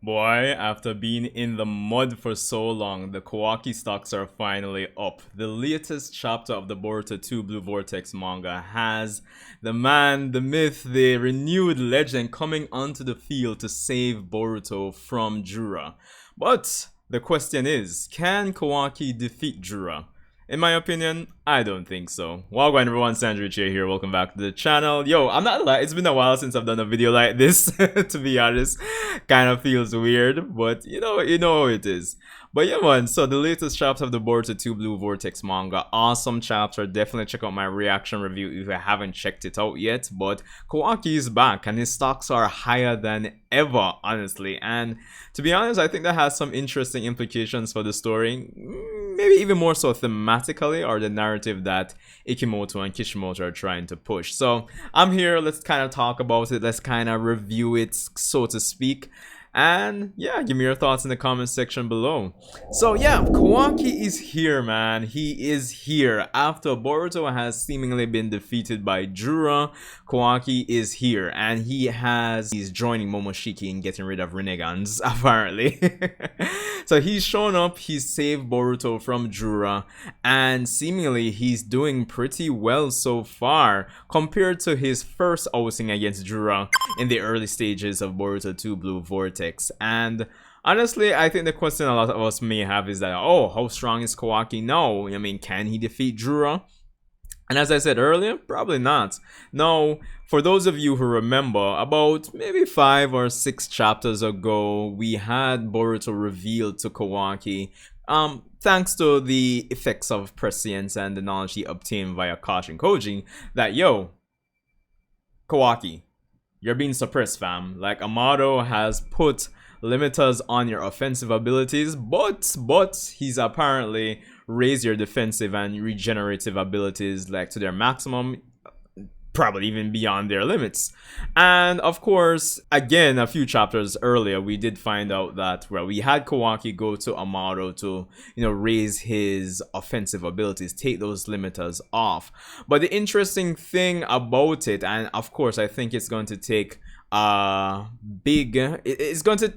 Boy, after being in the mud for so long, the Kawaki stocks are finally up. The latest chapter of the Boruto 2 Blue Vortex manga has the man, the myth, the renewed legend coming onto the field to save Boruto from Jura. But the question is, can Kawaki defeat Jura? In my opinion, I don't think so. Wagwan everyone, Sandra Che here, welcome back to the channel. Yo, I'm not like, it's been a while since I've done a video like this, to be honest. Kind of feels weird, but you know how it is. But yeah man, so the latest chapter of the Boruto 2 Blue Vortex manga, awesome chapter. Definitely check out my reaction review if you haven't checked it out yet. But Kawaki is back and his stocks are higher than ever, honestly. And to be honest, I think that has some interesting implications for the story. Maybe even more so thematically, or the narrative that Ikimoto and Kishimoto are trying to push. So I'm here, let's kind of talk about it, let's kind of review it, so to speak. And yeah, give me your thoughts in the comment section below. So yeah, Kawaki is here, man. He is here. After Boruto has seemingly been defeated by Jura, Kawaki is here. And he's joining Momoshiki in getting rid of Renegans, apparently. So he's shown up, he's saved Boruto from Jura, and seemingly he's doing pretty well so far compared to his first outing against Jura in the early stages of Boruto 2 Blue Vortex. And honestly, I think the question a lot of us may have is that, oh, how strong is Kawaki now? I mean, can he defeat Jura? And as I said earlier, probably not. Now, for those of you who remember, about maybe 5 or 6 chapters ago, we had Boruto revealed to Kawaki, thanks to the effects of prescience and the knowledge he obtained via Kashin Koji, that, yo, Kawaki, you're being suppressed, fam. Like, Amado has put limiters on your offensive abilities, but he's apparently raised your defensive and regenerative abilities like to their maximum, probably even beyond their limits. And of course, again, a few chapters earlier, we did find out that, well, we had Kawaki go to Amado to, raise his offensive abilities, take those limiters off. But the interesting thing about it, and of course, I think it's going to take it's going to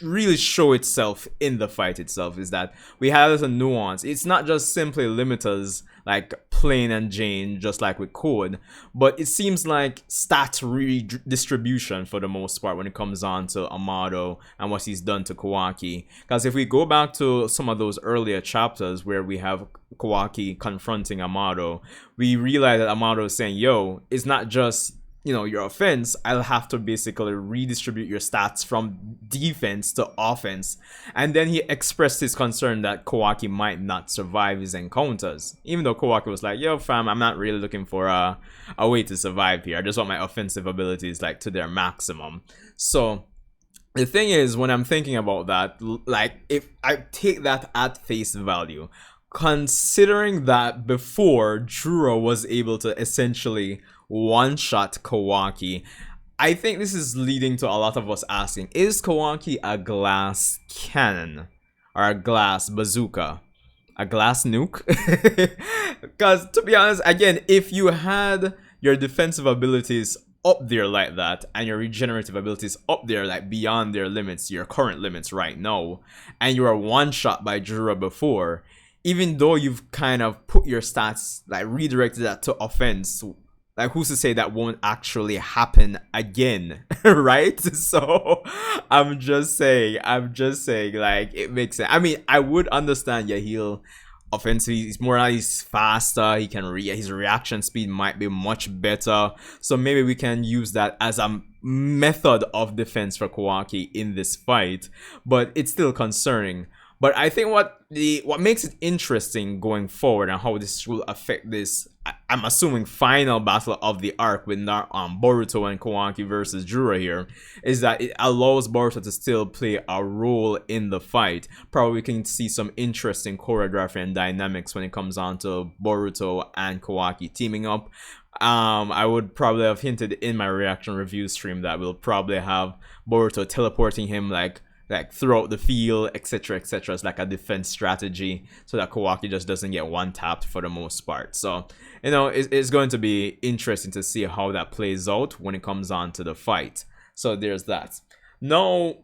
really show itself in the fight itself, is that we have a nuance. It's not just simply limiters like plain and Jane, just like with code, but it seems like stat redistribution for the most part when it comes on to Amado and what he's done to Kawaki. Because if we go back to some of those earlier chapters where we have Kawaki confronting Amado, we realize that Amado is saying, yo, it's not just your offense, I'll have to basically redistribute your stats from defense to offense. And then he expressed his concern that Kawaki might not survive his encounters, even though Kawaki was like, yo fam, I'm not really looking for a way to survive here. I just want my offensive abilities like to their maximum. So the thing is, when I'm thinking about that, like, if I take that at face value, considering that before Jura was able to essentially one-shot Kawaki, I think this is leading to a lot of us asking, is Kawaki a glass cannon or a glass bazooka, a glass nuke? Because to be honest, again, if you had your defensive abilities up there like that and your regenerative abilities up there like beyond their limits, your current limits right now, and you were one shot by Jura before, even though you've kind of put your stats, like redirected that to offense, like who's to say that won't actually happen again, right? So I'm just saying, like, it makes sense. I mean, I would understand, yeah, he'll offensively, he's more like, he's faster, he can his reaction speed might be much better, so maybe we can use that as a method of defense for Kawaki in this fight, but it's still concerning. But I think what makes it interesting going forward and how this will affect this, I'm assuming, final battle of the arc with Boruto and Kawaki versus Jura here, is that it allows Boruto to still play a role in the fight. Probably we can see some interesting choreography and dynamics when it comes on to Boruto and Kawaki teaming up. I would probably have hinted in my reaction review stream that we'll probably have Boruto teleporting him like throughout the field, etc., as like a defense strategy, so that Kawaki just doesn't get one tapped for the most part. So it's going to be interesting to see how that plays out when it comes on to the fight. So there's that. Now,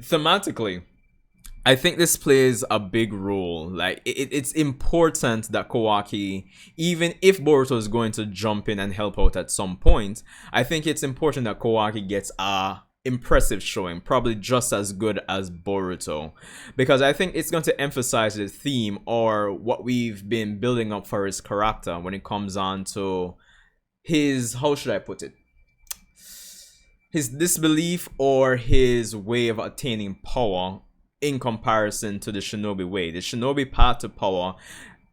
thematically, I think this plays a big role. Like it's important that Kawaki, even if Boruto is going to jump in and help out at some point, I think it's important that Kawaki gets a impressive showing, probably just as good as Boruto, because I think it's going to emphasize the theme or what we've been building up for his character when it comes on to his, how should I put it, his disbelief or his way of attaining power in comparison to the shinobi way. The shinobi path to power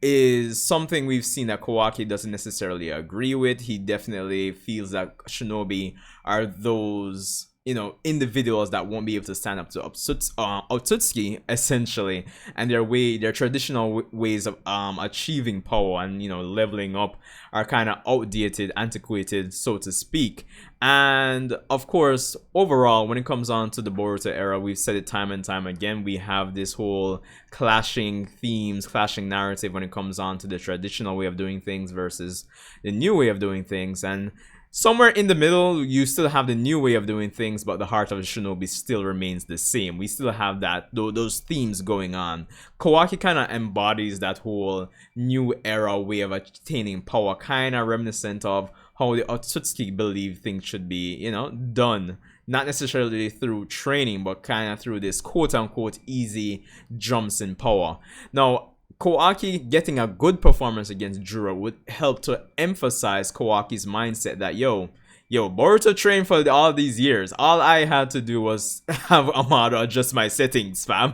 is something we've seen that Kawaki doesn't necessarily agree with. He definitely feels that shinobi are those, you know, individuals that won't be able to stand up to Otsutsuki, essentially, and their traditional ways of achieving power and, you know, leveling up are kind of outdated, antiquated, so to speak. And of course, overall, when it comes on to the Boruto era, we've said it time and time again, we have this whole clashing themes, clashing narrative when it comes on to the traditional way of doing things versus the new way of doing things. And somewhere in the middle, you still have the new way of doing things, but the heart of the shinobi still remains the same. We still have that those themes going on. Kawaki kind of embodies that whole new era way of attaining power, kind of reminiscent of how the Otsutsuki believe things should be, you know, done. Not necessarily through training, but kind of through this quote-unquote easy jumps in power. Now, Kawaki getting a good performance against Jura would help to emphasize Kawaki's mindset that, yo, Boruto trained for all these years. All I had to do was have Amado adjust my settings, fam.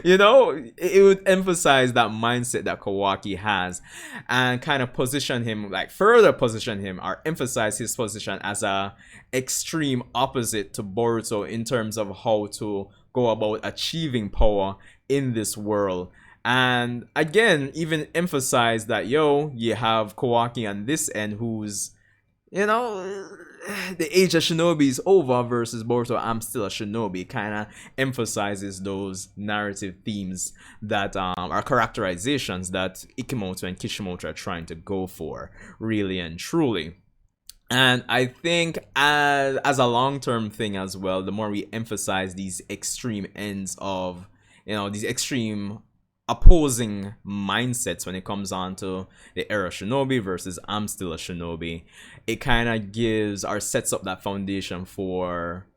You know, it would emphasize that mindset that Kawaki has and kind of position him, like further position him or emphasize his position as a extreme opposite to Boruto in terms of how to go about achieving power in this world. And again, even emphasize that, yo, you have Kawaki on this end who's, you know, the age of shinobi is over versus Boruto, I'm still a shinobi. Kind of emphasizes those narrative themes that are characterizations that Ikemoto and Kishimoto are trying to go for, really and truly. And I think as a long-term thing as well, the more we emphasize these extreme ends of, you know, these extreme opposing mindsets when it comes on to the era shinobi versus I'm still a shinobi, it kind of gives or sets up that foundation for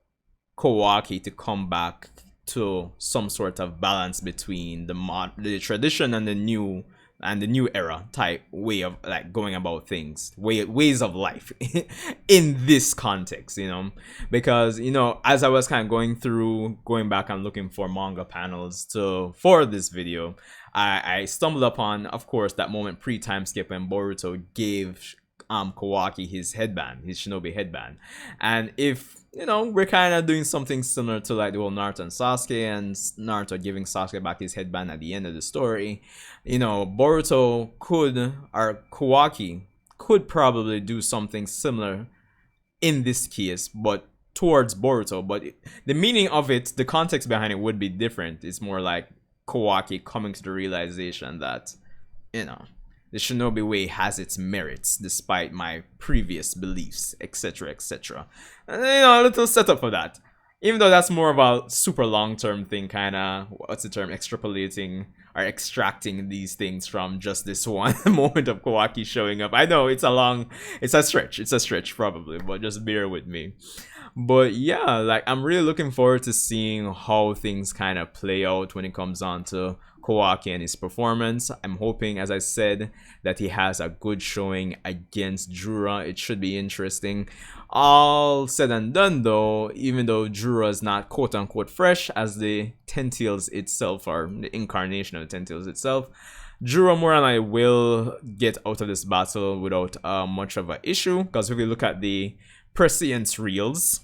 Kawaki to come back to some sort of balance between the tradition and the new era type way of like going about things, ways of life in this context, you know, because, you know, as I was kind of going back and looking for manga panels for this video, I stumbled upon, of course, that moment pre-time skip when Boruto gave Kawaki his headband, his shinobi headband. And if, you know, we're kind of doing something similar to like the whole Naruto and Sasuke, and Naruto giving Sasuke back his headband at the end of the story, you know, Boruto could, or Kawaki could probably do something similar in this case, but towards Boruto. But the meaning of it, the context behind it would be different. It's more like Kawaki coming to the realization that, you know, the shinobi way has its merits despite my previous beliefs, etc, etc. And, you know, a little setup for that, even though that's more of a super long-term thing, kind of, what's the term, extrapolating or extracting these things from just this one moment of Kawaki showing up. I know it's a stretch probably, but just bear with me. But yeah, like, I'm really looking forward to seeing how things kind of play out when it comes on to Kawaki and his performance. I'm hoping, as I said, that he has a good showing against Jura. It should be interesting. All said and done though, even though Jura is not quote-unquote fresh as the Ten Tails itself, or the incarnation of the Ten Tails itself, Jura more and I will get out of this battle without much of an issue, because if we look at the prescience reels,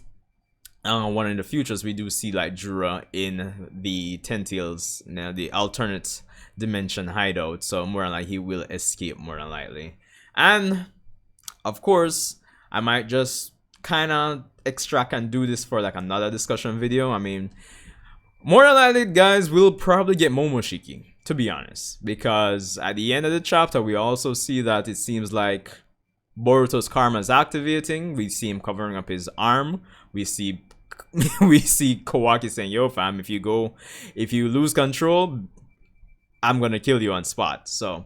one in the futures, we do see like Jura in the Ten Tails, you know, the alternate dimension hideout, so more than likely he will escape more than likely. And of course, I might just kind of extract and do this for like another discussion video. I mean, more than likely, guys, we'll probably get Momoshiki, to be honest, because at the end of the chapter, we also see that it seems like Boruto's karma is activating. We see him covering up his arm. We see we see Kawaki saying, "Yo, fam, if you lose control, I'm gonna kill you on spot." So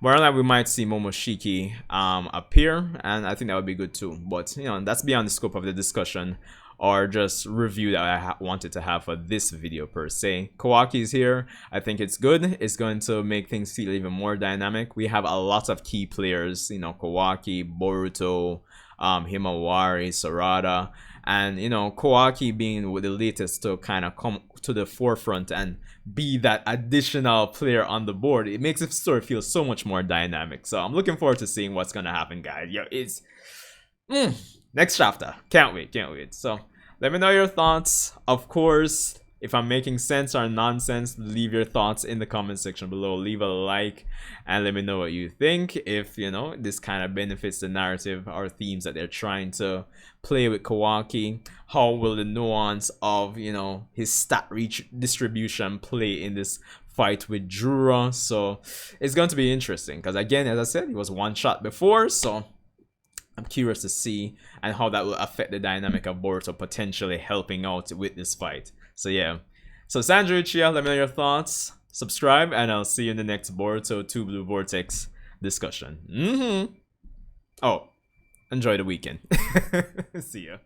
more than that, we might see Momoshiki appear, and I think that would be good too. But that's beyond the scope of the discussion or just review that I wanted to have for this video per se. Kawaki is here. I think it's good. It's going to make things feel even more dynamic. We have a lot of key players, Kawaki, Boruto, Himawari, Sarada, and Kawaki being the latest to kind of come to the forefront and be that additional player on the board. It makes the story feel so much more dynamic. So I'm looking forward to seeing what's gonna happen, guys. It's next chapter. Can't wait. So let me know your thoughts. Of course, if I'm making sense or nonsense, leave your thoughts in the comment section below. Leave a like and let me know what you think. If this kind of benefits the narrative or themes that they're trying to play with Kawaki, how will the nuance of his stat reach distribution play in this fight with Jura? So it's going to be interesting because, again, as I said, he was one shot before, so I'm curious to see and how that will affect the dynamic of Boruto potentially helping out with this fight. So yeah, so Sandro Chia, let me know your thoughts, subscribe, and I'll see you in the next Boruto 2 Blue Vortex discussion. Oh, enjoy the weekend. See ya.